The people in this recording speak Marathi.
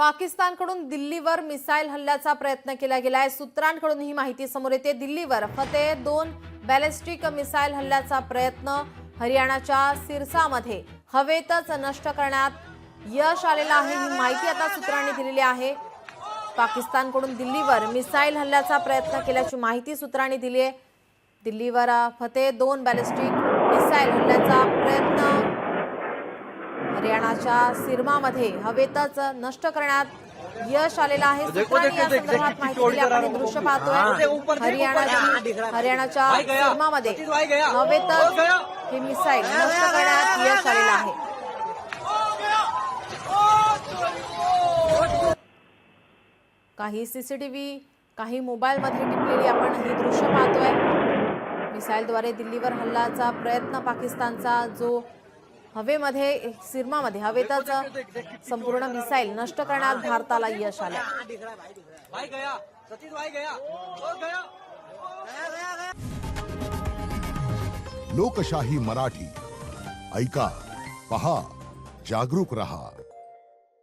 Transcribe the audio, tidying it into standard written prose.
पाकिस्तानकडून दिल्लीवर मिसाईल हल्ल्याचा प्रयत्न केला गेलाय। सूत्रांकडून ही माहिती समोर येते। दिल्लीवर फतेह 2 बॅलिस्टिक मिसाईल हल्ल्याचा प्रयत्न हरियाणाच्या सिरसामध्ये हवेतच नष्ट करण्यात यश आलेलं आहे। ही माहिती आता सूत्रांनी दिलेली आहे। पाकिस्तानकडून दिल्लीवर मिसाईल हल्ल्याचा प्रयत्न केल्याची माहिती सूत्रांनी दिली आहे। दिल्लीवर फतेह 2 बॅलिस्टिक मिसाईल हल्ल्याचा प्रयत्न हरियाणाच्या सिरमामध्ये हवेतच नष्ट करण्यात यश आलेलं आहे। सूत्रांनी या संदर्भात माहिती दिली। आपण हे दृश्य पाहतोय। हरियाणाच्या सिरमामध्ये हवेतच हे मिसाईल नष्ट करण्यात यश आलेलं आहे। काही सीसीटीव्ही काही मोबाईलमध्ये टिपलेली आपण ही दृश्य पाहतोय। मिसाईलद्वारे दिल्लीवर हल्ल्याचा प्रयत्न पाकिस्तानचा जो हवेमध्ये सिरमामध्ये हवेतच संपूर्ण मिसाईल नष्ट करण्यात भारताला यश आलं। लोकशाही मराठी ऐका, पहा, जागरूक रहा।